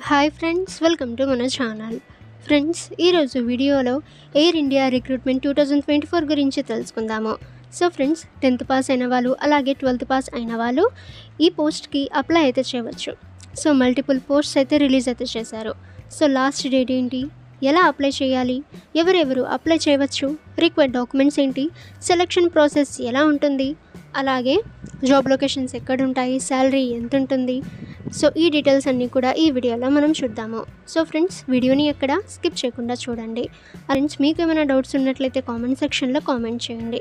Hi friends, welcome to మన channel. Friends, ఈరోజు వీడియోలో ఎయిర్ ఇండియా రిక్రూట్మెంట్ 2024 గురించి తెలుసుకుందాము. సో ఫ్రెండ్స్, 10th పాస్ అయిన వాళ్ళు అలాగే 12th పాస్ అయిన వాళ్ళు ఈ పోస్ట్కి అప్లై అయితే చేయవచ్చు. సో మల్టిపుల్ పోస్ట్స్ అయితే రిలీజ్ అయితే చేశారు. సో లాస్ట్ డేట్ ఏంటి, ఎలా అప్లై చేయాలి, ఎవరెవరు అప్లై చేయవచ్చు, రిక్వైర్డ్ డాక్యుమెంట్స్ ఏంటి, సెలక్షన్ ప్రాసెస్ ఎలా ఉంటుంది, అలాగే జాబ్ లొకేషన్స్ ఎక్కడుంటాయి, శాలరీ ఎంత ఉంటుంది, సో ఈ డీటెయిల్స్ అన్నీ కూడా ఈ వీడియోలో మనం చూద్దాము. సో ఫ్రెండ్స్, వీడియోని ఎక్కడ స్కిప్ చేయకుండా చూడండి. ఫ్రెండ్స్, మీకు ఏమైనా డౌట్స్ ఉన్నట్లయితే కామెంట్ సెక్షన్లో కామెంట్ చేయండి.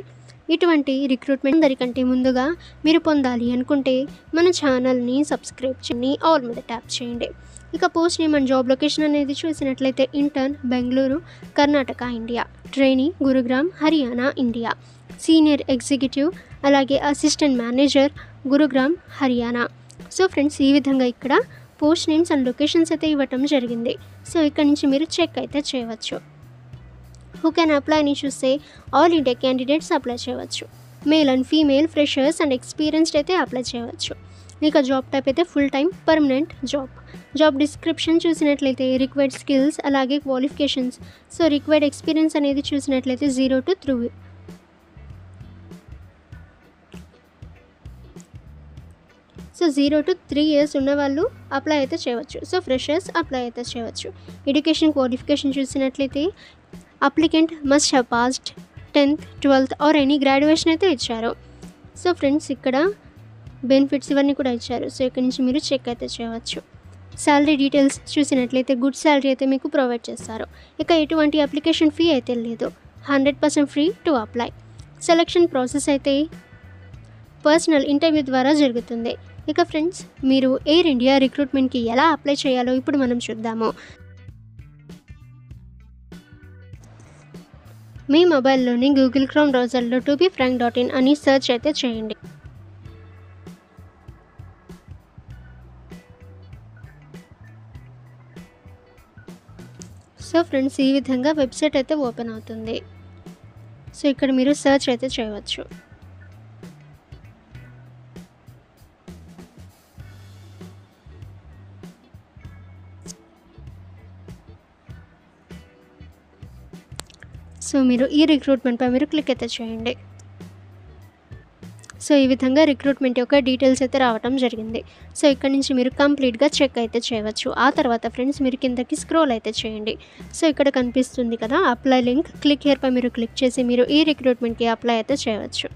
ఇటువంటి రిక్రూట్మెంట్ అందరికంటే ముందుగా మీరు పొందాలి అనుకుంటే మన ఛానల్ని సబ్స్క్రైబ్ చేయండి, ఆల్ మీద ట్యాప్ చేయండి. ఇక post name and job location అనేది చూసినట్లయితే intern Bengaluru Karnataka India, trainee Gurugram Haryana India, senior executive అలాగే assistant manager Gurugram Haryana. So friends, ఈ విధంగా ఇక్కడ పోస్ట్ నేమ్స్ అండ్ లొకేషన్స్ అయితే ఇవ్వటం జరిగింది. సో ఇక్కడ నుంచి మీరు చెక్ అయితే చేయవచ్చు. హూ కెన్ అప్లై అని చూస్తే ఆల్ ఇండియా క్యాండిడేట్స్ అప్లై చేయవచ్చు. Male and female, freshers and experienced అయితే అప్లై చేయవచ్చు. ఇక జాబ్ టైప్ అయితే full time permanent job. Job description చూసినట్లయితే రిక్వైర్డ్ స్కిల్స్ అలాగే క్వాలిఫికేషన్స్. సో రిక్వైర్డ్ ఎక్స్పీరియన్స్ అనేది చూసినట్లయితే 0 to 3 సో 0 to 3 years ఉన్నవాళ్ళు అప్లై అయితే చేయవచ్చు. సో ఫ్రెషర్స్ అప్లై అయితే చేయవచ్చు. ఎడ్యుకేషన్ క్వాలిఫికేషన్ చూసినట్లయితే applicant must have passed 10th, 12th or any graduation అయితే ఇచ్చారు. సో ఫ్రెండ్స్, ఇక్కడ బెనిఫిట్స్ ఇవన్నీ కూడా ఇచ్చారు. సో ఇక్కడ నుంచి మీరు చెక్ అయితే చేయవచ్చు. శాలరీ డీటెయిల్స్ చూసినట్లయితే గుడ్ శాలరీ అయితే మీకు ప్రొవైడ్ చేస్తారు. ఇక ఎటువంటి అప్లికేషన్ ఫీ అయితే లేదు, 100% free to apply. Selection process అయితే పర్సనల్ ఇంటర్వ్యూ ద్వారా జరుగుతుంది. ఇక ఫ్రెండ్స్, మీరు ఎయిర్ ఇండియా రిక్రూట్మెంట్కి ఎలా అప్లై చేయాలో ఇప్పుడు మనం చూద్దాము. మీ మొబైల్లోని గూగుల్ క్రోమ్ బ్రౌజర్లో tobefrank.in అని సెర్చ్ అయితే చేయండి. సో ఫ్రెండ్స్, ఈ విధంగా వెబ్సైట్ అయితే ఓపెన్ అవుతుంది. సో ఇక్కడ మీరు సెర్చ్ అయితే చేయవచ్చు. సో మీరు ఈ రిక్రూట్మెంట్పై మీరు క్లిక్ అయితే చేయండి. సో ఈ విధంగా రిక్రూట్మెంట్ యొక్క డీటెయిల్స్ అయితే రావటం జరిగింది. సో ఇక్కడ నుంచి మీరు కంప్లీట్గా చెక్ అయితే చేయవచ్చు. ఆ తర్వాత ఫ్రెండ్స్, మీరు కిందకి స్క్రోల్ అయితే చేయండి. సో ఇక్కడ కనిపిస్తుంది కదా అప్లై లింక్, క్లిక్ హియర్పై మీరు క్లిక్ చేసి మీరు ఈ రిక్రూట్మెంట్కి అప్లై అయితే చేయవచ్చు.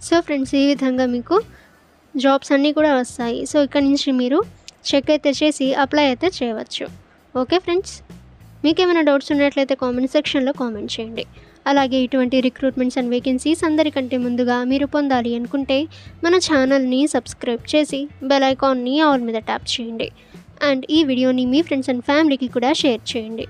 సో ఫ్రెండ్స్, ఈ విధంగా మీకు జాబ్స్ అన్నీ కూడా వస్తాయి. సో ఇక్కడ నుంచి మీరు చెక్ అయితే చేసి అప్లై అయితే చేయవచ్చు. ఓకే ఫ్రెండ్స్, మీకు ఏమైనా డౌట్స్ ఉన్నట్లయితే కామెంట్ సెక్షన్లో కామెంట్ చేయండి. అలాగే ఇటువంటి రిక్రూట్మెంట్స్ అండ్ వేకెన్సీస్ అందరికంటే ముందుగా మీరు పొందాలి అనుకుంటే మన ఛానల్ని సబ్స్క్రైబ్ చేసి బెల్ ఐకాన్ని ఆల్ మీద ట్యాప్ చేయండి. అండ్ ఈ వీడియోని మీ ఫ్రెండ్స్ అండ్ ఫ్యామిలీకి కూడా షేర్ చేయండి.